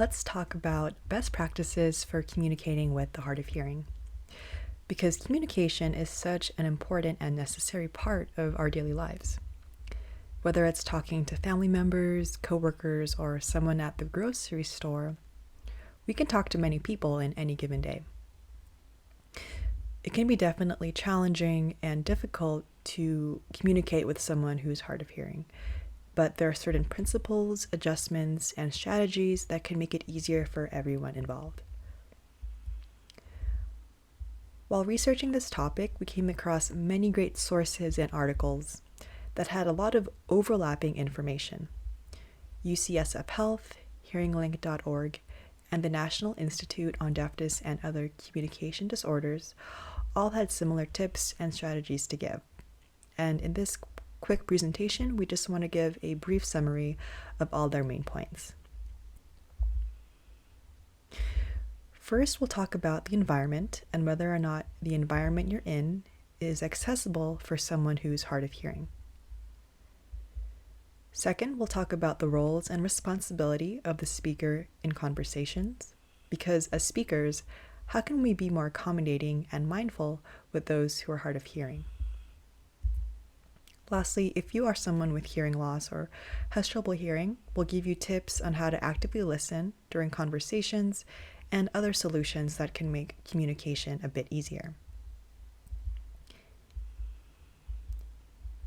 let's talk about best practices for communicating with the hard of hearing. Because communication is such an important and necessary part of our daily lives. Whether it's talking to family members, coworkers, or someone at the grocery store, we can talk to many people in any given day. It can be definitely challenging and difficult to communicate with someone who's hard of hearing, but there are certain principles, adjustments, and strategies that can make it easier for everyone involved. While researching this topic, we came across many great sources and articles that had a lot of overlapping information. UCSF Health, hearinglink.org, and the National Institute on Deafness and Other Communication Disorders all had similar tips and strategies to give. And in this quick presentation, we just want to give a brief summary of all their main points. First, we'll talk about the environment and whether or not the environment you're in is accessible for someone who's hard of hearing. Second, we'll talk about the roles and responsibility of the speaker in conversations, because as speakers, how can we be more accommodating and mindful with those who are hard of hearing? Lastly, if you are someone with hearing loss or has trouble hearing, we'll give you tips on how to actively listen during conversations and other solutions that can make communication a bit easier.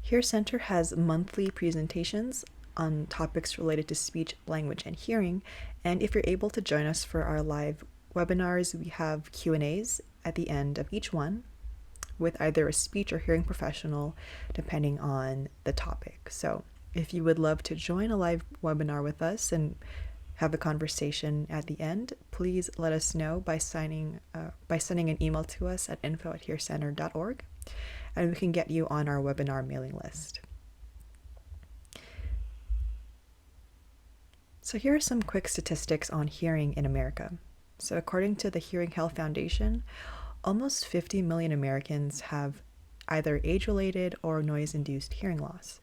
Carecenter has monthly presentations on topics related to speech, language, and hearing, and if you're able to join us for our live webinars, we have Q&As at the end of each one with either a speech or hearing professional, depending on the topic. So if you would love to join a live webinar with us and have a conversation at the end, please let us know by sending an email to us at info@carecenter.org, and we can get you on our webinar mailing list. So here are some quick statistics on hearing in America. So according to the Hearing Health Foundation, almost 50 million Americans have either age-related or noise-induced hearing loss.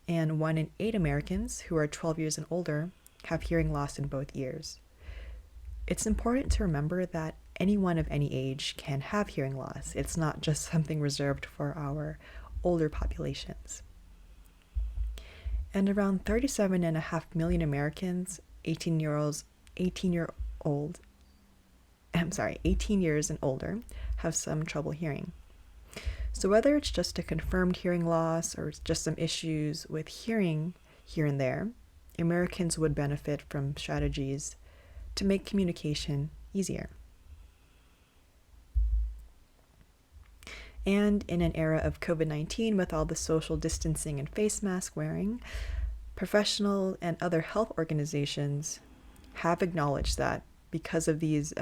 And 1 in 8 Americans who are 12 years and older have hearing loss in both ears. It's important to remember that anyone of any age can have hearing loss. It's not just something reserved for our older populations. And around 37.5 million Americans, 18 years and older, have some trouble hearing. So whether it's just a confirmed hearing loss or just some issues with hearing here and there, Americans would benefit from strategies to make communication easier. And in an era of COVID-19, with all the social distancing and face mask wearing, professional and other health organizations have acknowledged that because of these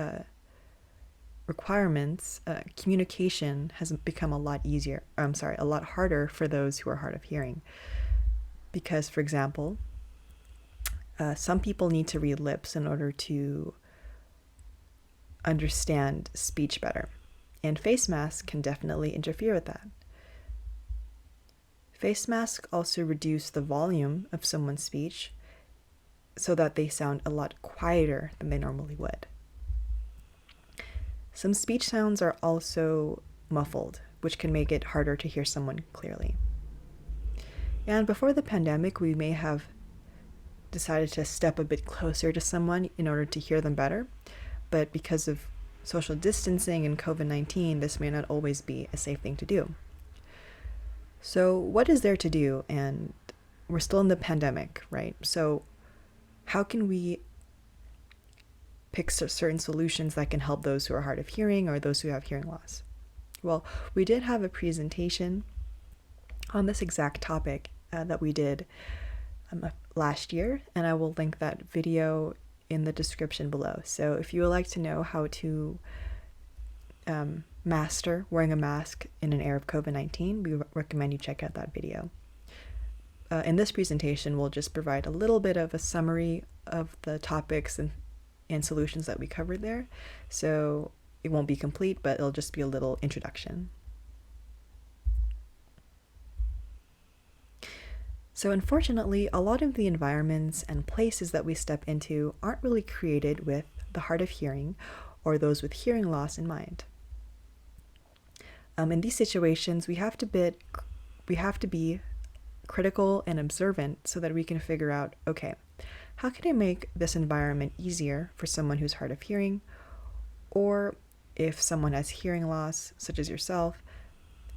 requirements, communication has become a lot harder for those who are hard of hearing. Because, for example, some people need to read lips in order to understand speech better. And face masks can definitely interfere with that. Face masks also reduce the volume of someone's speech so that they sound a lot quieter than they normally would. Some speech sounds are also muffled, which can make it harder to hear someone clearly. And before the pandemic, we may have decided to step a bit closer to someone in order to hear them better, but because of social distancing and COVID-19, this may not always be a safe thing to do. So what is there to do? And we're still in the pandemic, right? So how can we pick certain solutions that can help those who are hard of hearing or those who have hearing loss? Well, we did have a presentation on this exact topic that we did last year, and I will link that video in the description below. So if you would like to know how to master wearing a mask in an era of COVID-19, we recommend you check out that video. In this presentation, we'll just provide a little bit of a summary of the topics and solutions that we covered there. So it won't be complete, but it'll just be a little introduction. So unfortunately, a lot of the environments and places that we step into aren't really created with the hard of hearing or those with hearing loss in mind. In these situations, we have to be critical and observant so that we can figure out, okay, how can I make this environment easier for someone who's hard of hearing? Or if someone has hearing loss, such as yourself,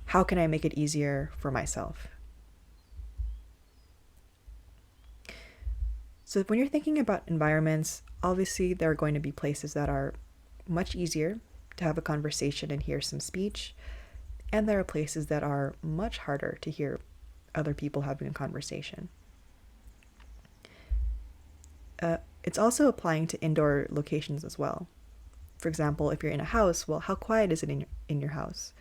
how can I make it easier for myself? So when you're thinking about environments, obviously there are going to be places that are much easier to have a conversation and hear some speech, and there are places that are much harder to hear other people having a conversation. It's also applying to indoor locations as well. For example, if you're in a house, well, how quiet is it in your house?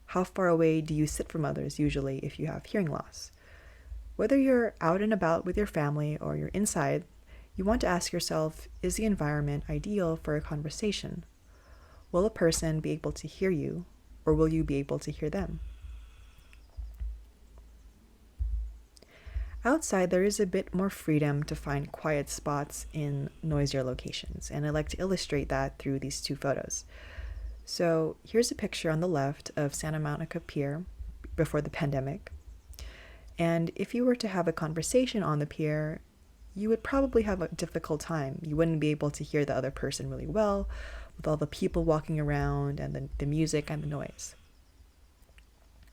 How far away do you sit from others usually if you have hearing loss? Whether you're out and about with your family or you're inside, you want to ask yourself, is the environment ideal for a conversation? Will a person be able to hear you, or will you be able to hear them? Outside, there is a bit more freedom to find quiet spots in noisier locations, and I like to illustrate that through these two photos. So here's a picture on the left of Santa Monica Pier before the pandemic. And if you were to have a conversation on the pier, you would probably have a difficult time. You wouldn't be able to hear the other person really well with all the people walking around and the music and the noise.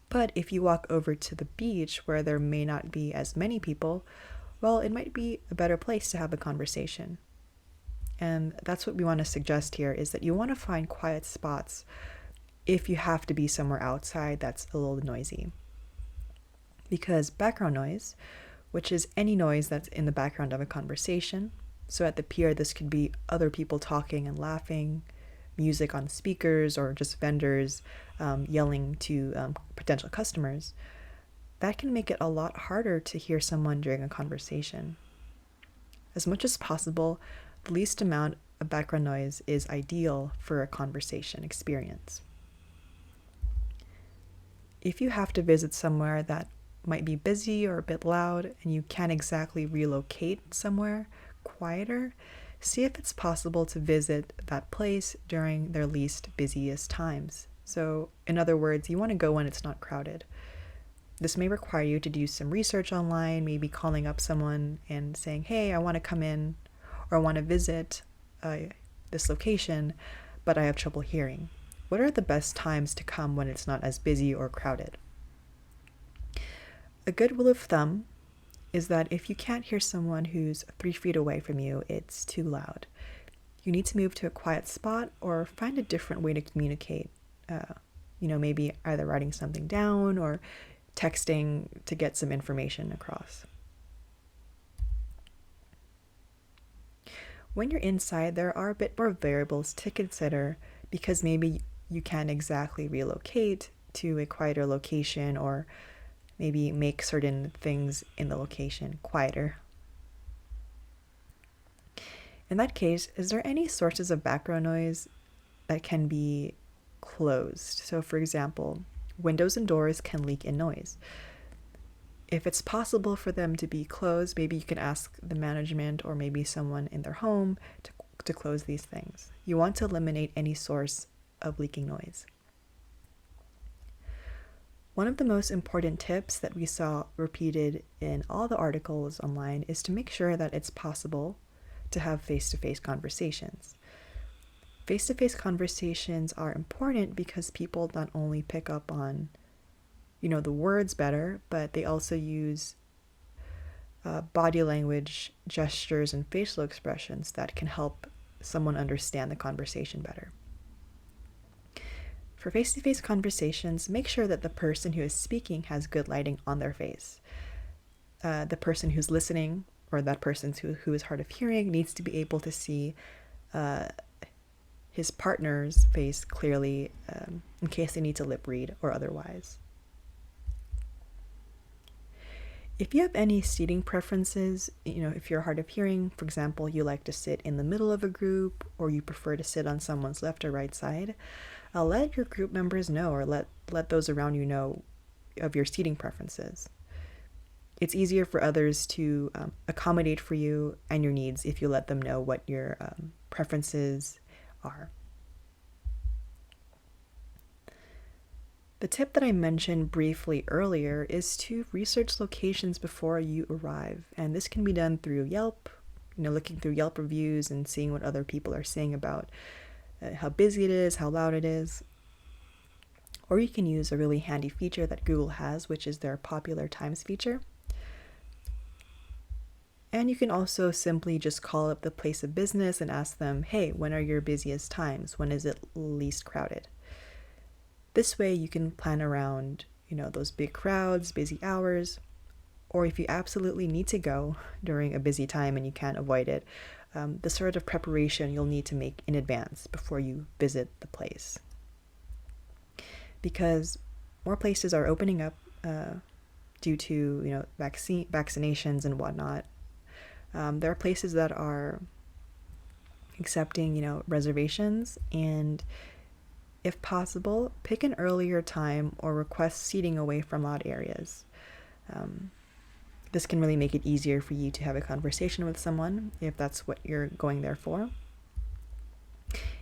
But if you walk over to the beach where there may not be as many people, well, it might be a better place to have a conversation. And that's what we want to suggest here, is that you want to find quiet spots if you have to be somewhere outside that's a little noisy. Because background noise, which is any noise that's in the background of a conversation, so at the pier this could be other people talking and laughing, music on speakers, or just vendors yelling to potential customers, that can make it a lot harder to hear someone during a conversation. As much as possible, the least amount of background noise is ideal for a conversation experience. If you have to visit somewhere that might be busy or a bit loud and you can't exactly relocate somewhere quieter, see if it's possible to visit that place during their least busiest times. So, in other words, you want to go when it's not crowded. This may require you to do some research online, maybe calling up someone and saying, hey, I want to come in, or I want to visit this location, but I have trouble hearing. What are the best times to come when it's not as busy or crowded? A good rule of thumb is that if you can't hear someone who's 3 feet away from you, it's too loud. You need to move to a quiet spot or find a different way to communicate. Maybe either writing something down or texting to get some information across. When you're inside, there are a bit more variables to consider because maybe you can't exactly relocate to a quieter location or maybe make certain things in the location quieter. In that case, is there any sources of background noise that can be closed? So for example, windows and doors can leak in noise. If it's possible for them to be closed, maybe you can ask the management or maybe someone in their home to close these things. You want to eliminate any source of leaking noise. One of the most important tips that we saw repeated in all the articles online is to make sure that it's possible to have face-to-face conversations. Face-to-face conversations are important because people not only pick up on, the words better, but they also use body language, gestures, and facial expressions that can help someone understand the conversation better. For face-to-face conversations, make sure that the person who is speaking has good lighting on their face. The person who's listening, or that person who is hard of hearing, needs to be able to see his partner's face clearly in case they need to lip read or otherwise. If you have any seating preferences, if you're hard of hearing, for example, you like to sit in the middle of a group or you prefer to sit on someone's left or right side, let your group members know or let those around you know of your seating preferences. It's easier for others to accommodate for you and your needs if you let them know what your preferences are. The tip that I mentioned briefly earlier is to research locations before you arrive, and this can be done through Yelp, looking through Yelp reviews and seeing what other people are saying about how busy it is, how loud it is. Or you can use a really handy feature that Google has, which is their popular times feature. And you can also simply just call up the place of business and ask them, hey, when are your busiest times? When is it least crowded? This way you can plan around, those big crowds, busy hours, or if you absolutely need to go during a busy time and you can't avoid it, the sort of preparation you'll need to make in advance before you visit the place. Because more places are opening up due to, vaccinations and whatnot. There are places that are accepting, reservations, and if possible, pick an earlier time or request seating away from loud areas. This can really make it easier for you to have a conversation with someone if that's what you're going there for.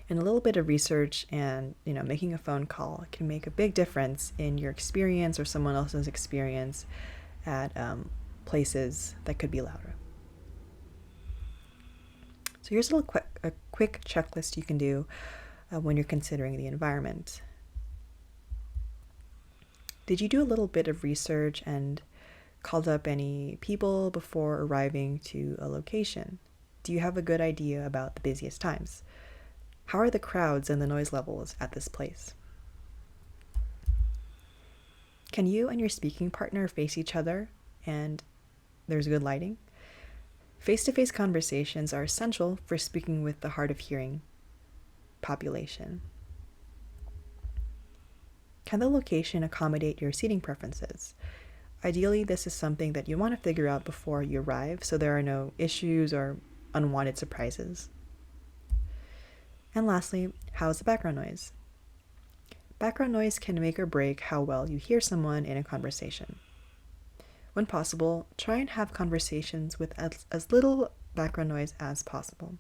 And a little bit of research and, making a phone call can make a big difference in your experience or someone else's experience at places that could be louder. So here's a quick checklist you can do when you're considering the environment. Did you do a little bit of research and called up any people before arriving to a location? Do you have a good idea about the busiest times? How are the crowds and the noise levels at this place? Can you and your speaking partner face each other and there's good lighting? Face-to-face conversations are essential for speaking with the hard of hearing population. Can the location accommodate your seating preferences? Ideally, this is something that you want to figure out before you arrive so there are no issues or unwanted surprises. And lastly, how is the background noise? Background noise can make or break how well you hear someone in a conversation. When possible, try and have conversations with as little background noise as possible.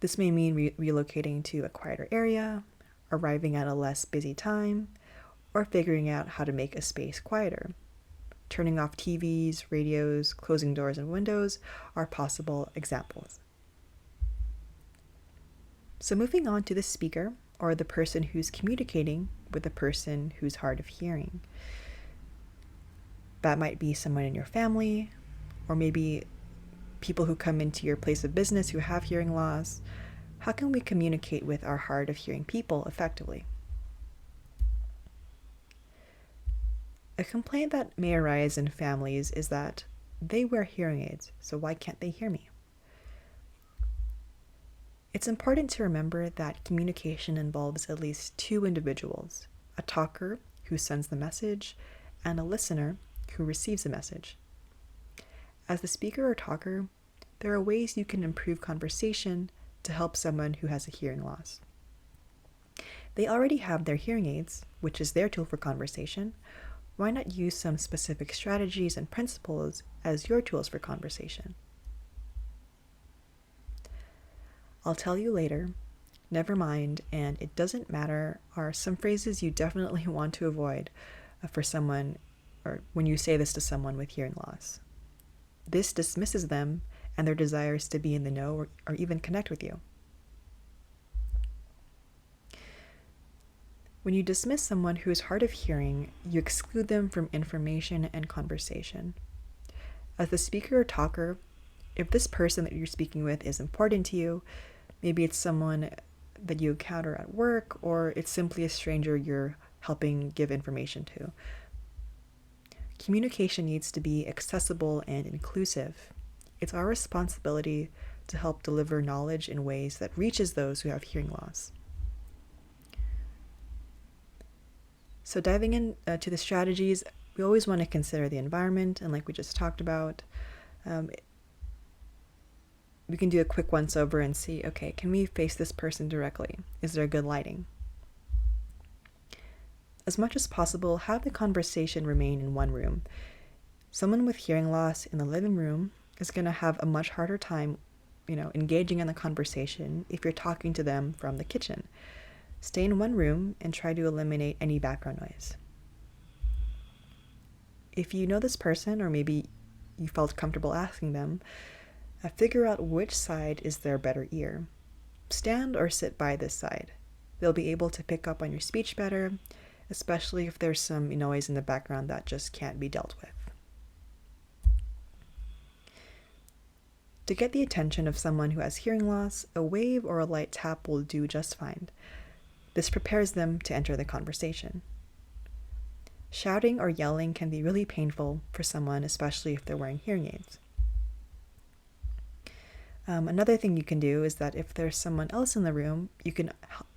This may mean relocating to a quieter area, arriving at a less busy time, or figuring out how to make a space quieter. Turning off TVs, radios, closing doors and windows are possible examples. So moving on to the speaker, or the person who's communicating with the person who's hard of hearing. That might be someone in your family, or maybe people who come into your place of business who have hearing loss. How can we communicate with our hard of hearing people effectively? A complaint that may arise in families is that they wear hearing aids, so why can't they hear me? It's important to remember that communication involves at least two individuals, a talker who sends the message and a listener who receives the message. As the speaker or talker, there are ways you can improve conversation to help someone who has a hearing loss. They already have their hearing aids, which is their tool for conversation. Why not use some specific strategies and principles as your tools for conversation? I'll tell you later, never mind, and it doesn't matter are some phrases you definitely want to avoid for someone, or when you say this to someone with hearing loss. This dismisses them and their desires to be in the know or even connect with you. When you dismiss someone who is hard of hearing, you exclude them from information and conversation. As the speaker or talker, if this person that you're speaking with is important to you, maybe it's someone that you encounter at work, or it's simply a stranger you're helping give information to. Communication needs to be accessible and inclusive. It's our responsibility to help deliver knowledge in ways that reaches those who have hearing loss. So diving into the strategies, we always want to consider the environment, and like we just talked about, we can do a quick once over and see, okay, can we face this person directly? Is there good lighting? As much as possible, have the conversation remain in one room. Someone with hearing loss in the living room is going to have a much harder time, engaging in the conversation if you're talking to them from the kitchen. Stay in one room and try to eliminate any background noise. If you know this person, or maybe you felt comfortable asking them, figure out which side is their better ear. Stand or sit by this side. They'll be able to pick up on your speech better, especially if there's some noise in the background that just can't be dealt with. To get the attention of someone who has hearing loss, a wave or a light tap will do just fine. This prepares them to enter the conversation. Shouting or yelling can be really painful for someone, especially if they're wearing hearing aids. Another thing you can do is that if there's someone else in the room, you can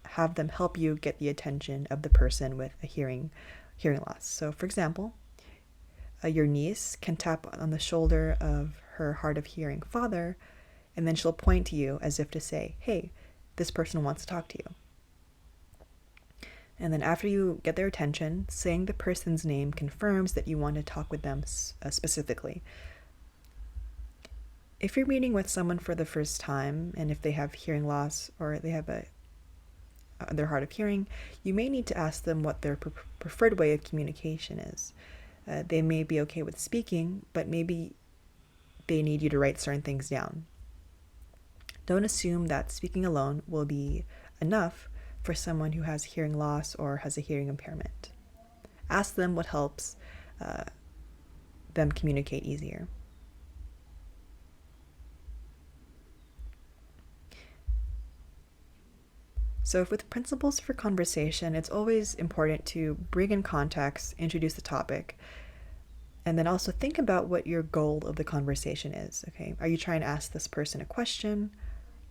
have them help you get the attention of the person with a hearing loss. So, for example, your niece can tap on the shoulder of her hard of hearing father, and then she'll point to you as if to say, "Hey, this person wants to talk to you." And then after you get their attention, saying the person's name confirms that you want to talk with them specifically. If you're meeting with someone for the first time, and if they have hearing loss or they have they're hard of hearing, you may need to ask them what their preferred way of communication is. They may be okay with speaking, but maybe they need you to write certain things down. Don't assume that speaking alone will be enough for someone who has hearing loss or has a hearing impairment. Ask them what helps them communicate easier. So with principles for conversation, it's always important to bring in context, introduce the topic, and then also think about what your goal of the conversation is. Okay, are you trying to ask this person a question?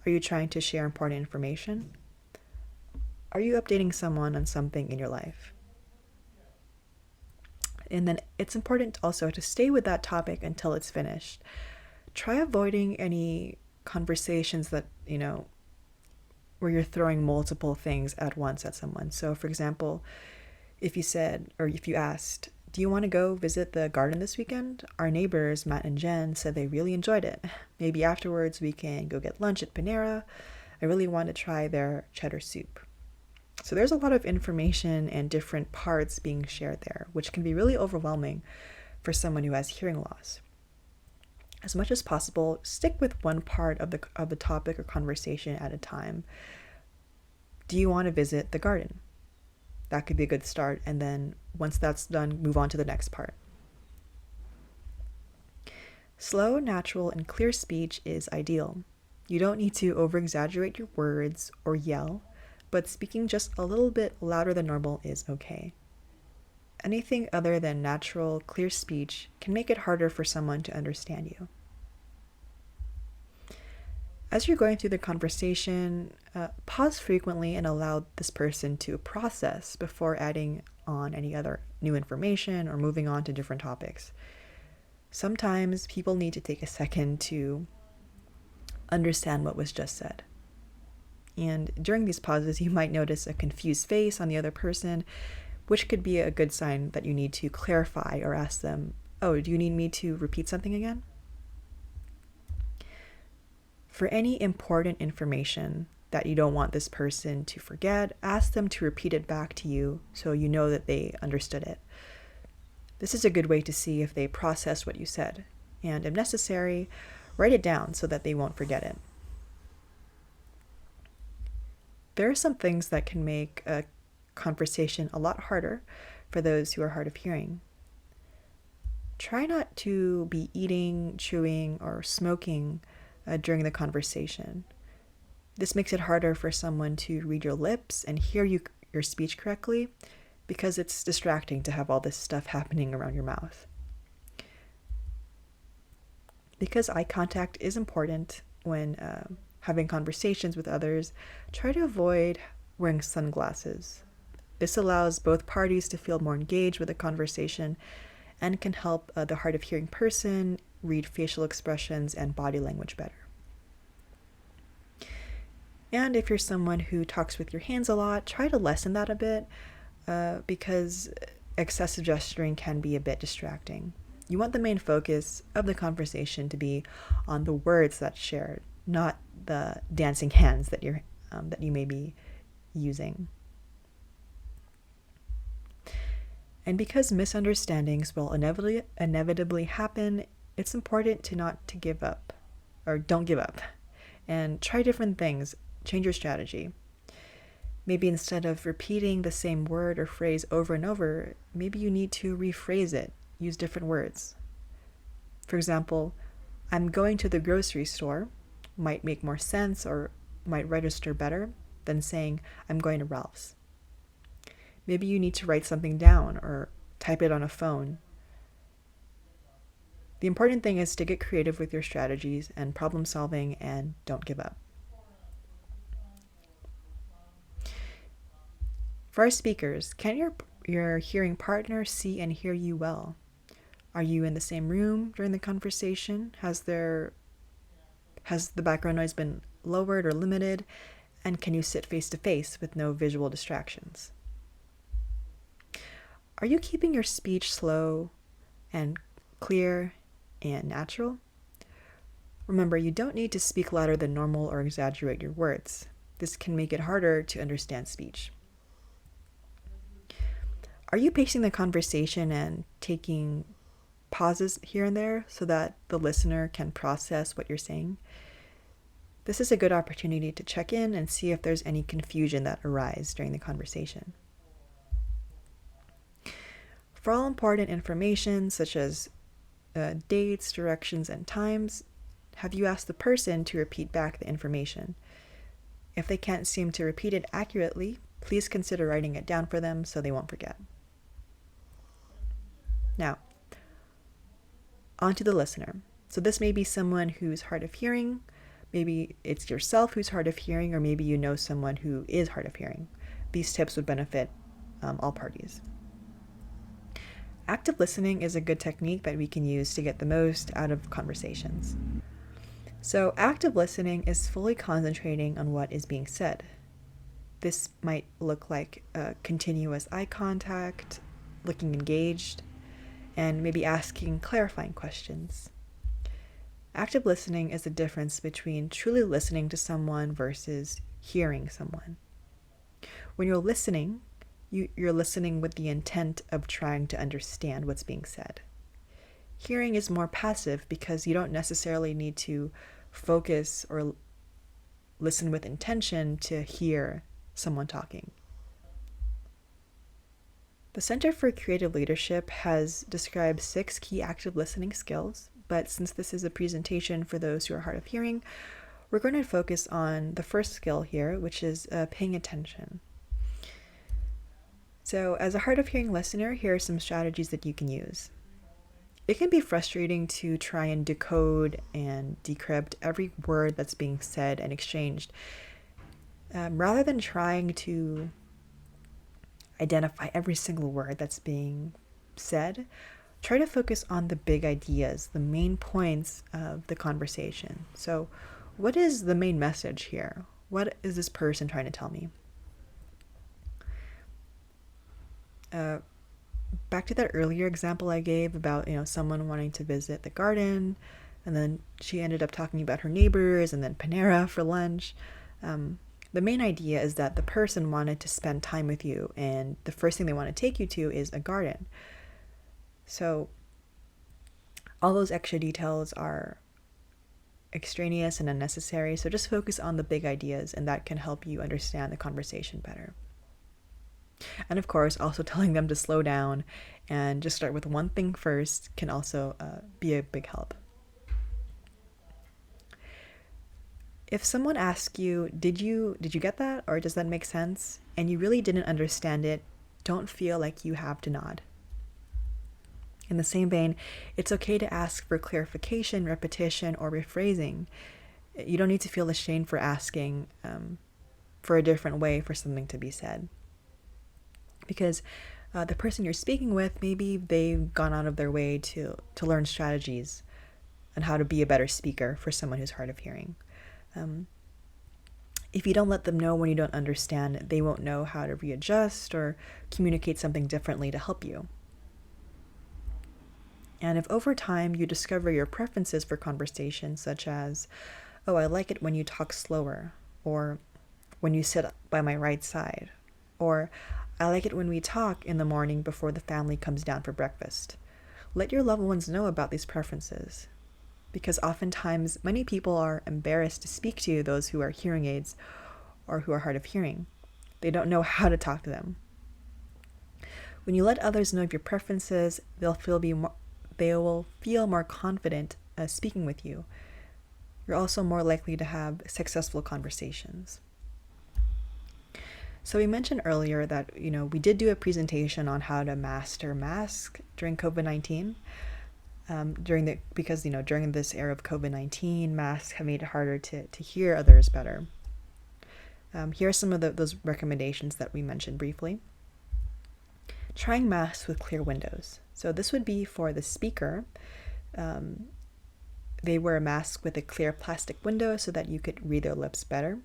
Are you trying to share important information? Are you updating someone on something in your life? And then it's important also to stay with that topic until it's finished. Try avoiding any conversations that, where you're throwing multiple things at once at someone. So for example, if you asked, "Do you want to go visit the garden this weekend? Our neighbors, Matt and Jen, said they really enjoyed it. Maybe afterwards we can go get lunch at Panera. I really want to try their cheddar soup." So there's a lot of information and different parts being shared there, which can be really overwhelming for someone who has hearing loss. As much as possible, stick with one part of the topic or conversation at a time. Do you want to visit the garden? That could be a good start, and then once that's done, move on to the next part. Slow, natural, and clear speech is ideal. You don't need to over-exaggerate your words or yell, but speaking just a little bit louder than normal is okay. Anything other than natural, clear speech can make it harder for someone to understand you. As you're going through the conversation, pause frequently and allow this person to process before adding on any other new information or moving on to different topics. Sometimes people need to take a second to understand what was just said. And during these pauses, you might notice a confused face on the other person, which could be a good sign that you need to clarify or ask them, "Oh, do you need me to repeat something again?" For any important information that you don't want this person to forget, ask them to repeat it back to you so you know that they understood it. This is a good way to see if they processed what you said, and if necessary, write it down so that they won't forget it. There are some things that can make a conversation a lot harder for those who are hard of hearing. Try not to be eating, chewing, or smoking during the conversation. This makes it harder for someone to read your lips and hear your speech correctly, because it's distracting to have all this stuff happening around your mouth. Because eye contact is important when having conversations with others, try to avoid wearing sunglasses. This allows both parties to feel more engaged with the conversation and can help the hard of hearing person read facial expressions and body language better. And if you're someone who talks with your hands a lot, try to lessen that a bit, because excessive gesturing can be a bit distracting. You want the main focus of the conversation to be on the words that's shared, not the dancing hands that you may be using. And because misunderstandings will inevitably happen, it's important to not to give up, or don't give up, and try different things. Change your strategy. Maybe instead of repeating the same word or phrase over and over, maybe you need to rephrase it, use different words. For example, I'm going to the grocery store might make more sense or might register better than saying I'm going to Ralph's. Maybe you need to write something down or type it on a phone. The important thing is to get creative with your strategies and problem solving, and don't give up. For our speakers, can your hearing partner see and hear you well? Are you in the same room during the conversation? Has the background noise been lowered or limited? And can you sit face to face with no visual distractions? Are you keeping your speech slow and clear and natural? Remember, you don't need to speak louder than normal or exaggerate your words. This can make it harder to understand speech. Are you pacing the conversation and taking pauses here and there so that the listener can process what you're saying? This is a good opportunity to check in and see if there's any confusion that arises during the conversation. For all important information, such as dates, directions, and times, have you asked the person to repeat back the information? If they can't seem to repeat it accurately, please consider writing it down for them so they won't forget. Now, on to the listener. So this may be someone who's hard of hearing, maybe it's yourself who's hard of hearing, or maybe you know someone who is hard of hearing. These tips would benefit all parties. Active listening is a good technique that we can use to get the most out of conversations. So active listening is fully concentrating on what is being said. This might look like continuous eye contact, looking engaged, and maybe asking clarifying questions. Active listening is the difference between truly listening to someone versus hearing someone. When you're listening, you're listening with the intent of trying to understand what's being said. Hearing is more passive because you don't necessarily need to focus or listen with intention to hear someone talking. The Center for Creative Leadership has described 6 key active listening skills, but since this is a presentation for those who are hard of hearing, we're going to focus on the first skill here, which is paying attention. So as a hard of hearing listener, here are some strategies that you can use. It can be frustrating to try and decode and decrypt every word that's being said and exchanged. Rather than trying to identify every single word that's being said, try to focus on the big ideas, the main points of the conversation. So what is the main message here? What is this person trying to tell me? Back to that earlier example I gave about, someone wanting to visit the garden, and then she ended up talking about her neighbors and then Panera for lunch. The main idea is that the person wanted to spend time with you, and the first thing they want to take you to is a garden. So all those extra details are extraneous and unnecessary, so just focus on the big ideas, and that can help you understand the conversation better. And of course, also telling them to slow down and just start with one thing first can also be a big help. If someone asks you, did you get that? Or does that make sense? And you really didn't understand it, don't feel like you have to nod. In the same vein, it's okay to ask for clarification, repetition, or rephrasing. You don't need to feel ashamed for asking for a different way for something to be said. Because the person you're speaking with, maybe they've gone out of their way to learn strategies on how to be a better speaker for someone who's hard of hearing. If you don't let them know when you don't understand, they won't know how to readjust or communicate something differently to help you. And if over time you discover your preferences for conversation, such as, oh, I like it when you talk slower, or when you sit by my right side, or I like it when we talk in the morning before the family comes down for breakfast. Let your loved ones know about these preferences, because oftentimes many people are embarrassed to speak to those who are hearing aids or who are hard of hearing. They don't know how to talk to them. When you let others know of your preferences, they will feel more confident speaking with you. You're also more likely to have successful conversations. So we mentioned earlier that, we did do a presentation on how to master mask during COVID-19. During this era of COVID-19, masks have made it harder to hear others better. Here are some of those recommendations that we mentioned briefly. Trying masks with clear windows. So this would be for the speaker. They wear a mask with a clear plastic window so that you could read their lips better.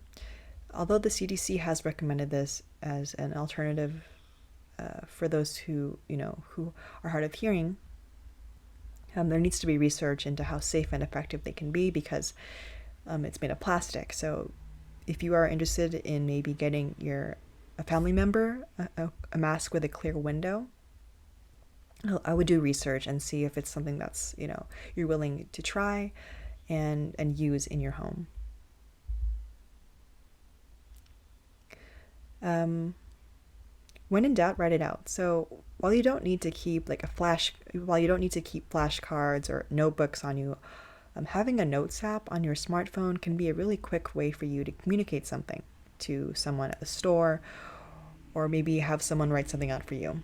Although the CDC has recommended this as an alternative for those who are hard of hearing, there needs to be research into how safe and effective they can be, because it's made of plastic. So if you are interested in maybe getting a family member a mask with a clear window, I would do research and see if it's something that's you're willing to try and use in your home. When in doubt, write it out. So while you don't need to keep flashcards or notebooks on you, having a notes app on your smartphone can be a really quick way for you to communicate something to someone at the store, or maybe have someone write something out for you.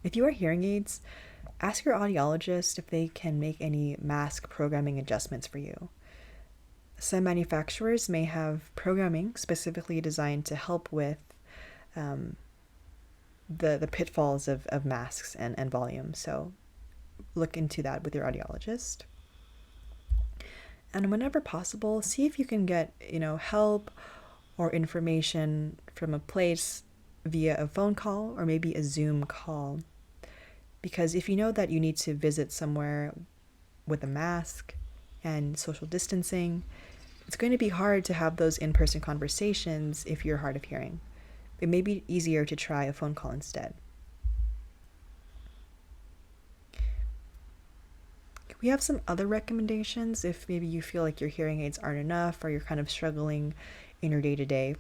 If you wear hearing aids, ask your audiologist if they can make any mask programming adjustments for you. Some manufacturers may have programming specifically designed to help with the pitfalls of masks and volume. So look into that with your audiologist. And whenever possible, see if you can get, help or information from a place via a phone call or maybe a Zoom call. Because if you know that you need to visit somewhere with a mask and social distancing, it's going to be hard to have those in-person conversations if you're hard of hearing. It may be easier to try a phone call instead. We have some other recommendations if maybe you feel like your hearing aids aren't enough or you're kind of struggling in your day-to-day.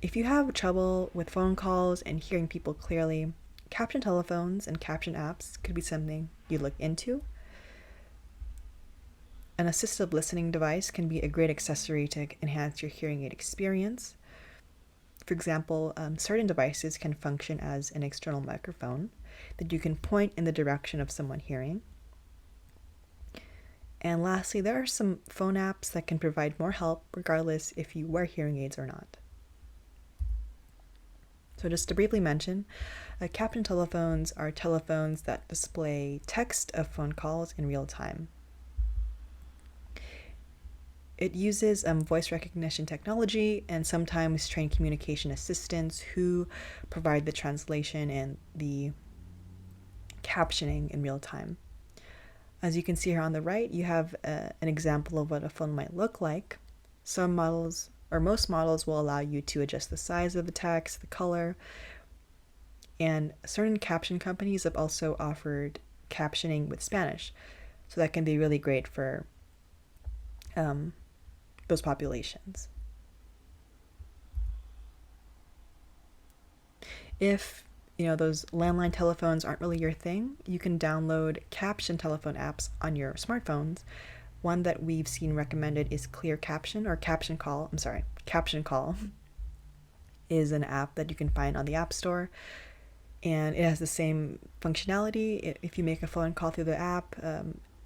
If you have trouble with phone calls and hearing people clearly, caption telephones and caption apps could be something you look into. An assistive listening device can be a great accessory to enhance your hearing aid experience. For example, certain devices can function as an external microphone that you can point in the direction of someone hearing. And lastly, there are some phone apps that can provide more help regardless if you wear hearing aids or not. So just to briefly mention, caption telephones are telephones that display text of phone calls in real time. It uses voice recognition technology and sometimes trained communication assistants who provide the translation and the captioning in real time. As you can see here on the right, you have an example of what a phone might look like. Some models, or most models, will allow you to adjust the size of the text, the color, and certain caption companies have also offered captioning with Spanish. So that can be really great for those populations. If those landline telephones aren't really your thing, you can download caption telephone apps on your smartphones. One that we've seen recommended is Clear Caption or Caption Call. Caption Call is an app that you can find on the App Store, and it has the same functionality. If you make a phone call through the app,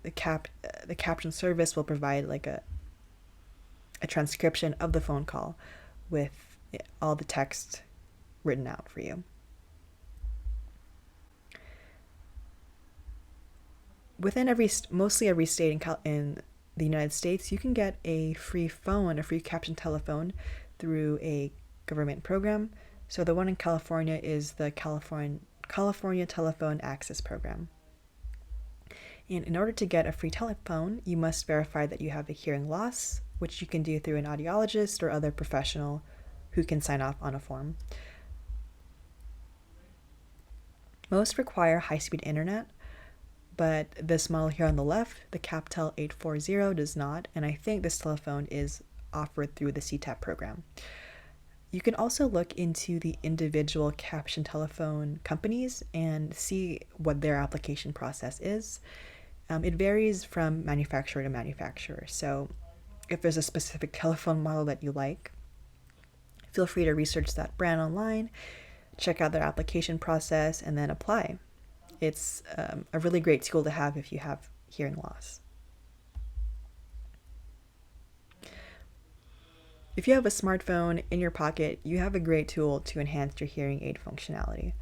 the caption service will provide like a transcription of the phone call with all the text written out for you. Within mostly every state in the United States, you can get a free caption telephone through a government program. So the one in California is the California Telephone Access Program. And in order to get a free telephone, you must verify that you have a hearing loss, which you can do through an audiologist or other professional who can sign off on a form. Most require high-speed internet, but this model here on the left, the CapTel 840, does not, and I think this telephone is offered through the CTAP program. You can also look into the individual caption telephone companies and see what their application process is. It varies from manufacturer to manufacturer, so if there's a specific telephone model that you like, feel free to research that brand online, check out their application process, and then apply. It's a really great tool to have if you have hearing loss. If you have a smartphone in your pocket, you have a great tool to enhance your hearing aid functionality.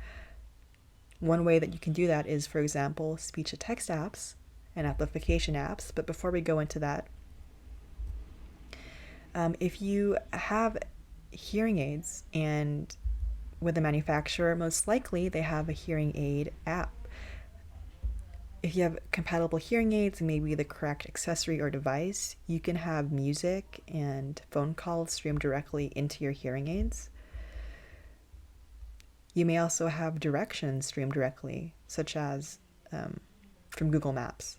One way that you can do that is, for example, speech-to-text apps and amplification apps. But before we go into that, if you have hearing aids and with a manufacturer, most likely they have a hearing aid app. If you have compatible hearing aids and maybe the correct accessory or device, you can have music and phone calls streamed directly into your hearing aids. You may also have directions streamed directly, such as from Google Maps.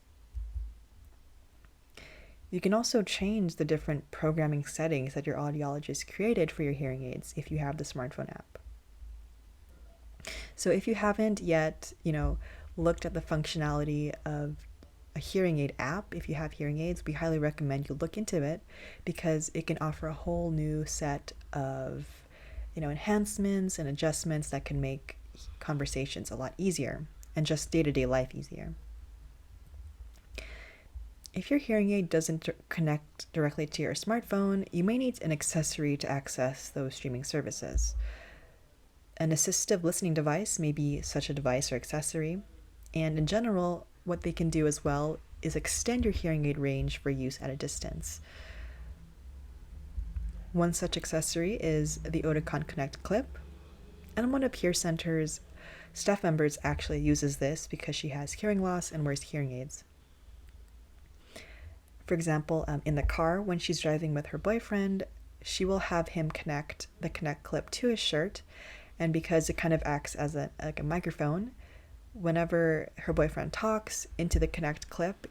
You can also change the different programming settings that your audiologist created for your hearing aids if you have the smartphone app. So if you haven't yet, looked at the functionality of a hearing aid app, if you have hearing aids, we highly recommend you look into it because it can offer a whole new set of, enhancements and adjustments that can make conversations a lot easier and just day-to-day life easier. If your hearing aid doesn't connect directly to your smartphone, you may need an accessory to access those streaming services. An assistive listening device may be such a device or accessory, and in general, what they can do as well is extend your hearing aid range for use at a distance. One such accessory is the Oticon Connect clip, and one of Carecenter's staff members actually uses this because she has hearing loss and wears hearing aids. For example, in the car when she's driving with her boyfriend, she will have him connect the Connect clip to his shirt, and because it kind of acts as a microphone, whenever her boyfriend talks into the Connect clip,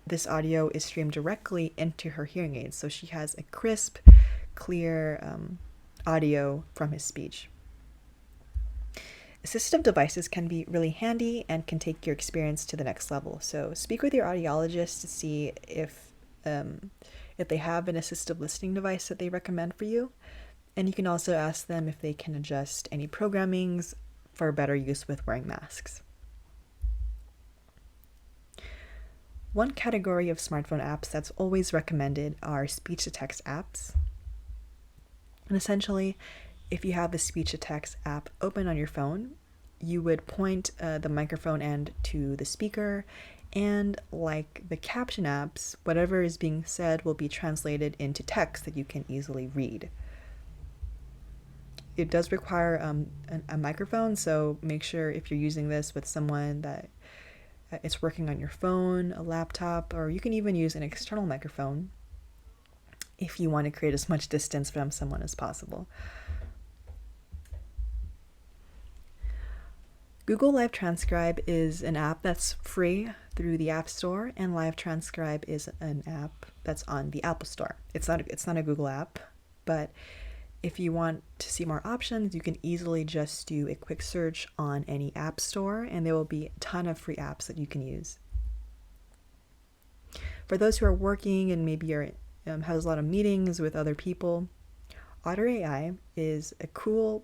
this audio is streamed directly into her hearing aids, so she has a crisp, clear audio from his speech. Assistive devices can be really handy and can take your experience to the next level. So speak with your audiologist to see if they have an assistive listening device that they recommend for you. And you can also ask them if they can adjust any programmings for better use with wearing masks. One category of smartphone apps that's always recommended are speech-to-text apps. And essentially, if you have the speech-to-text app open on your phone, you would point the microphone end to the speaker, and like the caption apps, whatever is being said will be translated into text that you can easily read. It does require a microphone, so make sure if you're using this with someone that it's working on your phone, a laptop, or you can even use an external microphone if you want to create as much distance from someone as possible. Google Live Transcribe is an app that's free through the App Store, and Live Transcribe is an app that's on the Apple Store. It's not a Google app, but if you want to see more options, you can easily just do a quick search on any app store, and there will be a ton of free apps that you can use. For those who are working and maybe has a lot of meetings with other people, Audiotory is a cool.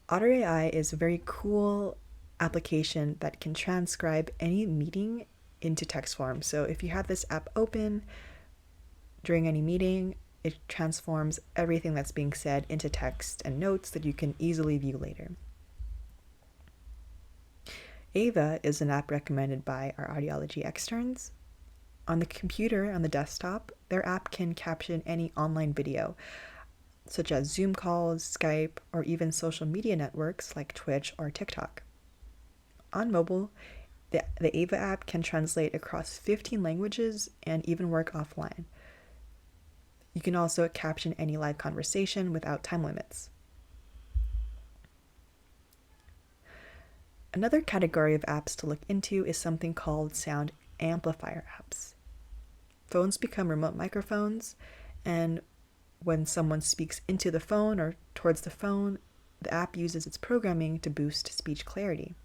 Audiotory is a very cool application that can transcribe any meeting into text form. So if you have this app open during any meeting, it transforms everything that's being said into text and notes that you can easily view later. Ava is an app recommended by our audiology externs. On the computer, on the desktop, their app can caption any online video, such as Zoom calls, Skype, or even social media networks like Twitch or TikTok. On mobile, the Ava app can translate across 15 languages and even work offline. You can also caption any live conversation without time limits. Another category of apps to look into is something called sound amplifier apps. Phones become remote microphones, and when someone speaks into the phone or towards the phone, the app uses its programming to boost speech clarity.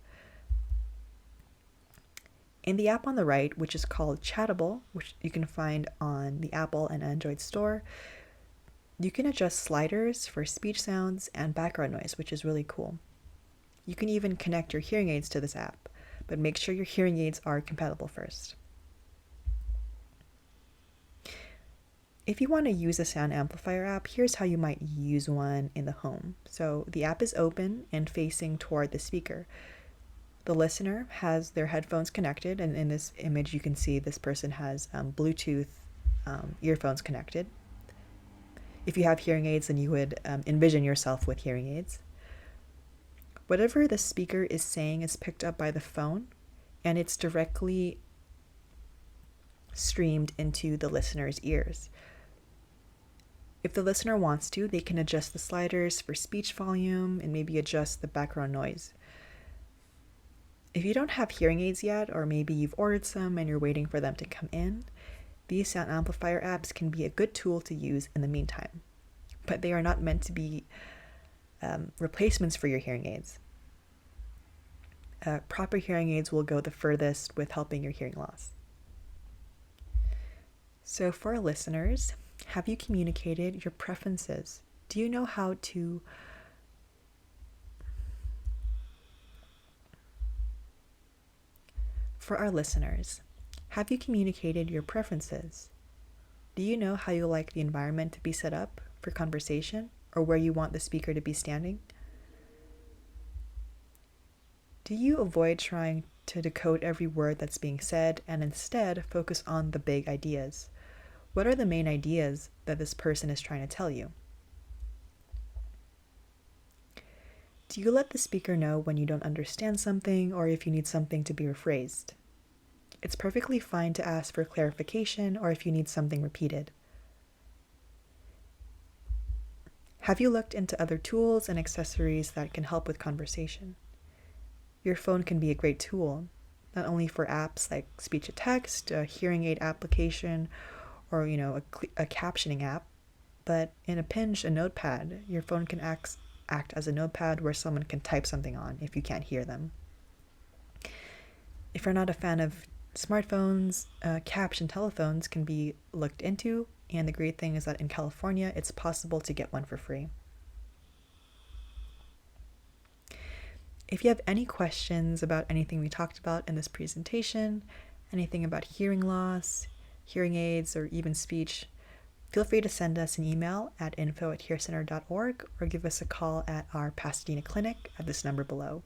In the app on the right, which is called Chattable, which you can find on the Apple and Android store, you can adjust sliders for speech sounds and background noise, which is really cool. You can even connect your hearing aids to this app, but make sure your hearing aids are compatible first. If you want to use a sound amplifier app, here's how you might use one in the home. So the app is open and facing toward the speaker. The listener has their headphones connected, and in this image you can see this person has Bluetooth earphones connected. If you have hearing aids, then you would envision yourself with hearing aids. Whatever the speaker is saying is picked up by the phone, and it's directly streamed into the listener's ears. If the listener wants to, they can adjust the sliders for speech volume and maybe adjust the background noise. If you don't have hearing aids yet, or maybe you've ordered some and you're waiting for them to come in, these sound amplifier apps can be a good tool to use in the meantime. But they are not meant to be replacements for your hearing aids. Proper hearing aids will go the furthest with helping your hearing loss. So for our listeners, have you communicated your preferences? Do you know how to For our listeners, have you communicated your preferences? Do you know how you like the environment to be set up for conversation, or where you want the speaker to be standing? Do you avoid trying to decode every word that's being said and instead focus on the big ideas? What are the main ideas that this person is trying to tell you? Do you let the speaker know when you don't understand something or if you need something to be rephrased? It's perfectly fine to ask for clarification or if you need something repeated. Have you looked into other tools and accessories that can help with conversation? Your phone can be a great tool, not only for apps like speech-to-text, a hearing aid application, or a captioning app, but in a pinch, a notepad. Your phone can act as a notepad where someone can type something on if you can't hear them. If you're not a fan of smartphones, caption telephones can be looked into, and the great thing is that in California, it's possible to get one for free. If you have any questions about anything we talked about in this presentation, anything about hearing loss, hearing aids, or even speech, feel free to send us an email at info@carecenter.org or give us a call at our Pasadena clinic at this number below.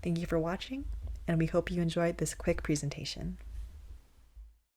Thank you for watching, and we hope you enjoyed this quick presentation.